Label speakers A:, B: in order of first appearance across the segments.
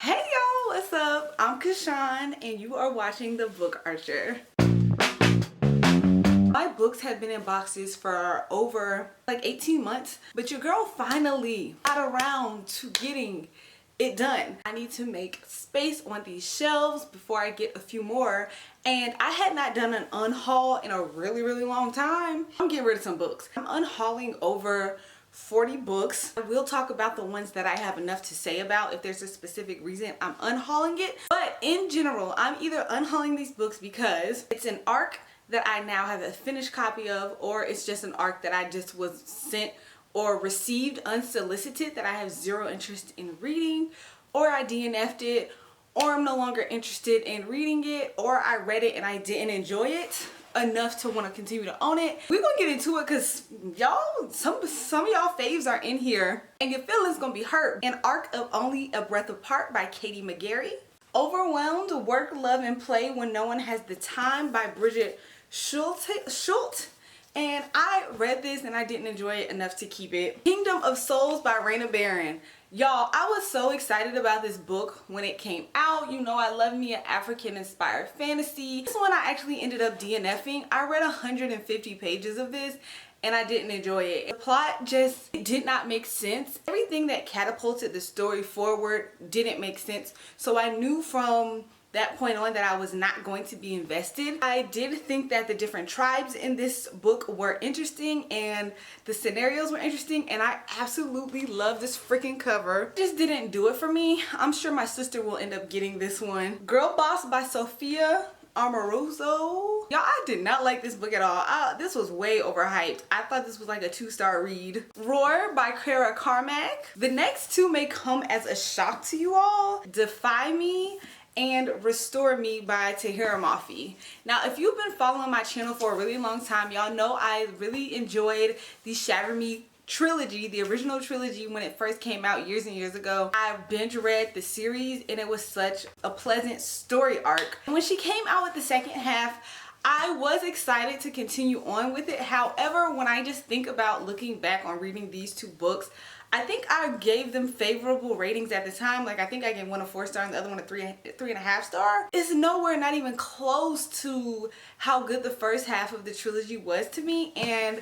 A: Hey y'all, what's up? I'm Kashawn and you are watching The Book Archer. My books have been in boxes for over like 18 months, but your girl finally got around to getting it done. I need to make space on these shelves before I get a few more, and I had not done an unhaul in a really long time. I'm getting rid of some books. I'm unhauling over 40 books. I will talk about the ones that I have enough to say about if there's a specific reason I'm unhauling it. But in general, I'm either unhauling these books because it's an arc that I now have a finished copy of, or it's just an arc that I just was sent or received unsolicited that I have zero interest in reading, or I DNF'd it, or I'm no longer interested in reading it, or I read it and I didn't enjoy it enough to want to continue to own it. We're gonna get into it because y'all, some of y'all faves are in here and your feelings gonna be hurt. An Arc of Only a Breath Apart by Katie McGarry. Overwhelmed, Work, Love, and Play When No One Has the Time by Bridget Schultz. And I read this and I didn't enjoy it enough to keep it. Kingdom of Souls by Raina Barron. Y'all, I was so excited about this book when it came out. You know I love me an African inspired fantasy. This one I actually ended up DNFing. I read 150 pages of this and I didn't enjoy it. The plot just did not make sense. Everything that catapulted the story forward didn't make sense. So I knew from that point on that I was not going to be invested. I did think that the different tribes in this book were interesting and the scenarios were interesting, and I absolutely love this freaking cover. Just didn't do it for me. I'm sure my sister will end up getting this one. Girl Boss by Sophia Amoruso. Y'all, I did not like this book at all. This was way overhyped. I thought this was like a 2-star read. Roar by Clara Carmack. The next two may come as a shock to you all. Defy Me and Restore Me by Tahira Mafi. Now, if you've been following my channel for a really long time, y'all know I really enjoyed the Shatter Me trilogy, the original trilogy, when it first came out years and years ago. I binge read the series and it was such a pleasant story arc. And when she came out with the second half, I was excited to continue on with it. However, when I just think about looking back on reading these two books, I think I gave them favorable ratings at the time. Like, I think I gave one a 4-star and the other one a 3.5 star. It's nowhere, not even close to how good the first half of the trilogy was to me. And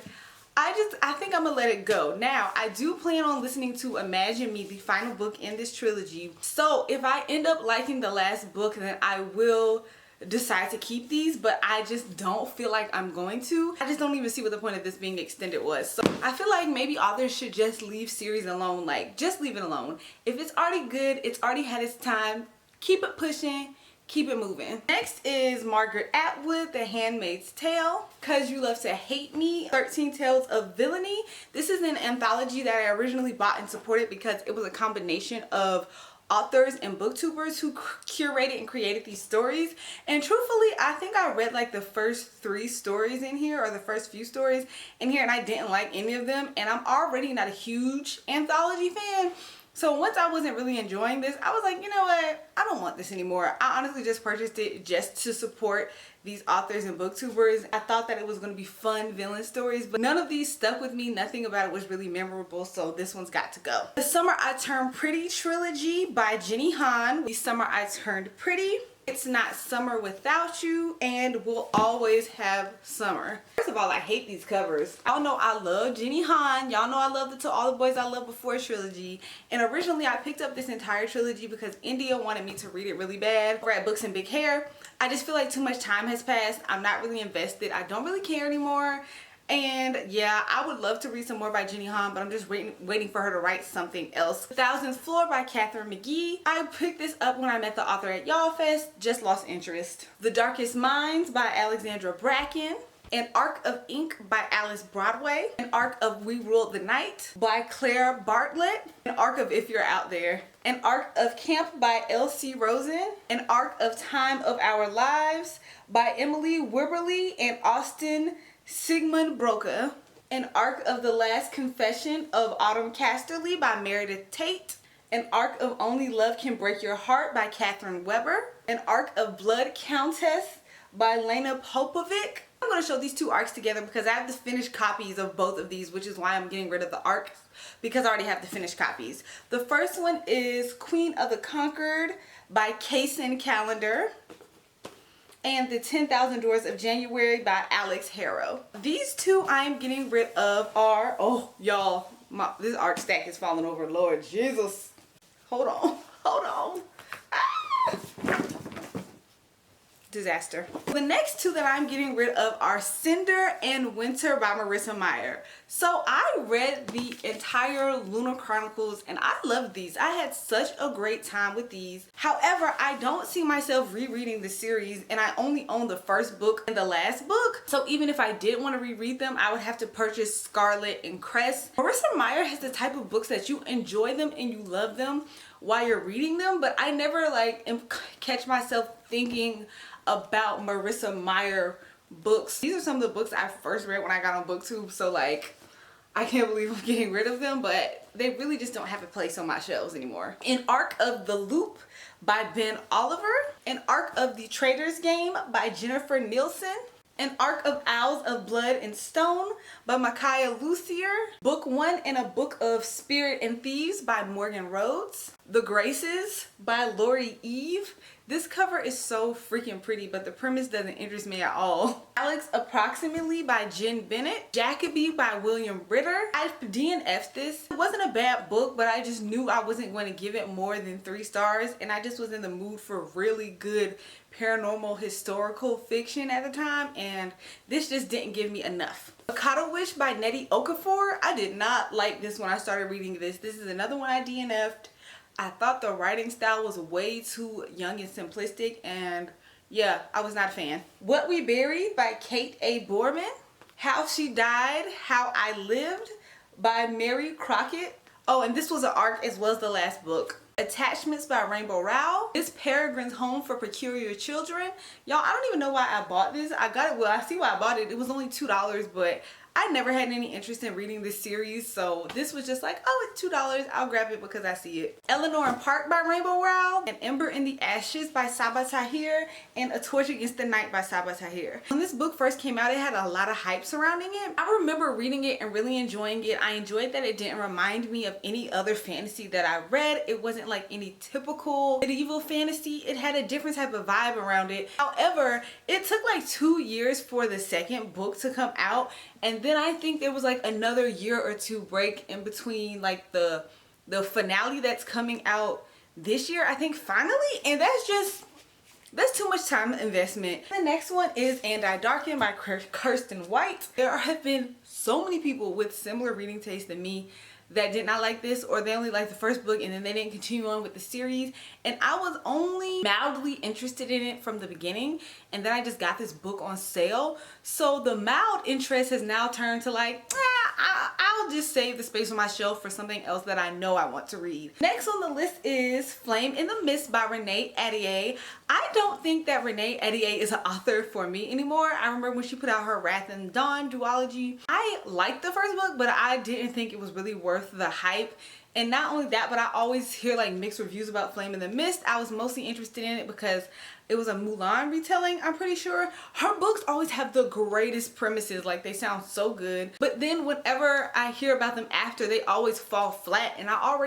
A: I think I'm gonna let it go. Now, I do plan on listening to Imagine Me, the final book in this trilogy. So if I end up liking the last book, then I will decide to keep these, but I just don't feel like I'm going to. I just don't even see what the point of this being extended was. So I feel like maybe authors should just leave series alone. Like, just leave it alone. If it's already good, it's already had its time, keep it pushing, keep it moving. Next is Margaret Atwood, The Handmaid's Tale. Cause You Love to Hate Me, 13 Tales of Villainy. This is an anthology that I originally bought and supported because it was a combination of authors and booktubers who curated and created these stories. And truthfully, I think I read like the first 3 stories in here, or the first few stories in here, and I didn't like any of them. And I'm already not a huge anthology fan. So once I wasn't really enjoying this, I was like, you know what? I don't want this anymore. I honestly just purchased it just to support these authors and booktubers. I thought that it was going to be fun villain stories, but none of these stuck with me. Nothing about it was really memorable, so this one's got to go. The Summer I Turned Pretty trilogy by Jenny Han. The Summer I Turned Pretty, It's Not Summer Without You, and We'll Always Have Summer. First of all, I hate these covers. Y'all know I love Jenny Han. Y'all know I love the To All the Boys I Loved Before trilogy. And originally I picked up this entire trilogy because India wanted me to read it really bad. We're at Books and Big Hair. I just feel like too much time has passed. I'm not really invested. I don't really care anymore. And yeah, I would love to read some more by Jenny Han, but I'm just waiting for her to write something else. Thousandth Floor by Catherine McGee. I picked this up when I met the author at Y'all Fest, just lost interest. The Darkest Minds by Alexandra Bracken. An Arc of Ink by Alice Broadway. An Arc of We Ruled the Night by Claire Bartlett. An Arc of If You're Out There. An Arc of Camp by L.C. Rosen. An Arc of Time of Our Lives by Emily Wibberley and Austin Sigmund Broca. An Arc of The Last Confession of Autumn Casterly by Meredith Tate. An Arc of Only Love Can Break Your Heart by Catherine Weber. An Arc of Blood Countess by Lena Popovic. I'm going to show these two arcs together because I have the finished copies of both of these, which is why I'm getting rid of the arcs, because I already have the finished copies. The first one is Queen of the Conquered by Kaysen Callender, and the 10,000 Doors of January by Alex Harrow. These two I'm getting rid of are, oh y'all, this arc stack is falling over, Lord Jesus. Hold on, hold on. Ah! Disaster. The next two that I'm getting rid of are Cinder and Winter by Marissa Meyer. So I read the entire Lunar Chronicles and I loved these. I had such a great time with these. However, I don't see myself rereading the series, and I only own the first book and the last book. So even if I did want to reread them, I would have to purchase Scarlet and Crest. Marissa Meyer has the type of books that you enjoy them and you love them while you're reading them, but I never like catch myself thinking about Marissa Meyer books. These are some of the books I first read when I got on BookTube, so like I can't believe I'm getting rid of them, but they really just don't have a place on my shelves anymore. An Arc of the Loop by Ben Oliver, An Arc of the Traitor's Game by Jennifer Nielsen, An Arc of Owls of Blood and Stone by Micaiah Lucier, Book 1 and a Book of Spirit and Thieves by Morgan Rhodes, The Graces by Lori Eve. This cover is so freaking pretty, but the premise doesn't interest me at all. Alex Approximately by Jen Bennett, Jacoby by William Ritter. I DNF'd this. It wasn't a bad book, but I just knew I wasn't going to give it more than 3 stars, and I just was in the mood for really good paranormal historical fiction at the time, and this just didn't give me enough. Mikado Wish by Nettie Okafor. I did not like this when I started reading this. This is another one I DNF'd. I thought the writing style was way too young and simplistic, and yeah, I was not a fan. What We Buried by Kate A. Borman. How She Died, How I Lived by Mary Crockett. Oh, and this was an arc as well as the last book. Attachments by Rainbow Rowell. This Peregrine's Home for Peculiar Children. Y'all, I don't even know why I bought this. I got it, well, I see why I bought it. It was only $2, but I never had any interest in reading this series, so this was just like, oh, it's $2, I'll grab it because I see it. Eleanor and Park by Rainbow Rowell, An Ember in the Ashes by Saba Tahir, and A Torch Against the Night by Saba Tahir. When this book first came out, it had a lot of hype surrounding it. I remember reading it and really enjoying it. I enjoyed that it didn't remind me of any other fantasy that I read. It wasn't like any typical medieval fantasy. It had a different type of vibe around it. However, it took like 2 years for the second book to come out, and then I think there was like another year or two break in between like the finale that's coming out this year, I think, finally, and that's too much time investment. The next one is And I Darken by Kirsten White. There have been so many people with similar reading taste than me that did not like this, or they only liked the first book and then they didn't continue on with the series, and I was only mildly interested in it from the beginning, and then I just got this book on sale, so the mild interest has now turned to like, I'll just save the space on my shelf for something else that I know I want to read. Next on the list is Flame in the Mist by Renee Ahdieh. I don't think that Renee Ahdieh is an author for me anymore. I remember when she put out her Wrath and Dawn duology. I liked the first book, but I didn't think it was really worth the hype. And not only that, but I always hear like mixed reviews about Flame in the Mist. I was mostly interested in it because it was a Mulan retelling, I'm pretty sure. Her books always have the greatest premises, like they sound so good. But then whenever I hear about them after, they always fall flat, and I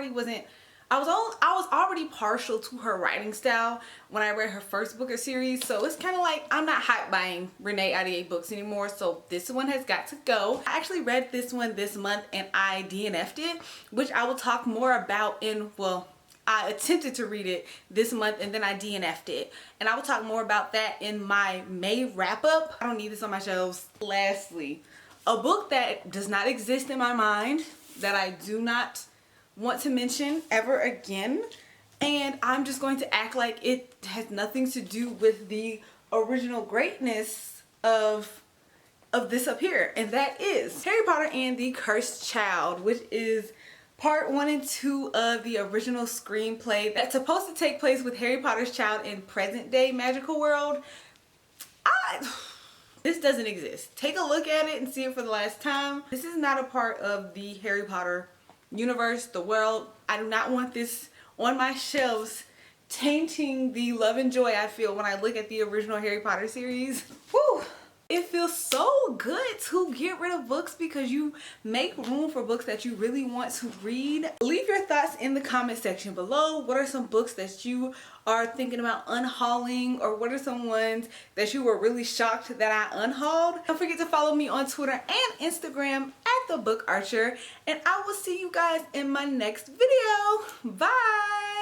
A: was already partial to her writing style when I read her first book or series, so it's kind of like I'm not hype buying Renee Ahdieh books anymore, so this one has got to go. I actually read this one this month and I DNF'd it, which I will talk more about in, well, I attempted to read it this month and then I DNF'd it, and I will talk more about that in my May wrap up. I don't need this on my shelves. Lastly, a book that does not exist in my mind, that I do not want to mention ever again, and I'm just going to act like it has nothing to do with the original greatness of this up here, and that is Harry Potter and the Cursed Child, which is part 1 and 2 of the original screenplay that's supposed to take place with Harry Potter's child in present day magical world. This doesn't exist. Take a look at it and see it for the last time. This is not a part of the Harry Potter universe, the world. I do not want this on my shelves tainting the love and joy I feel when I look at the original Harry Potter series. Whew. It feels so good to get rid of books because you make room for books that you really want to read. Leave your thoughts in the comment section below. What are some books that you are thinking about unhauling, or what are some ones that you were really shocked that I unhauled? Don't forget to follow me on Twitter and Instagram at The Book Archer, and I will see you guys in my next video. Bye!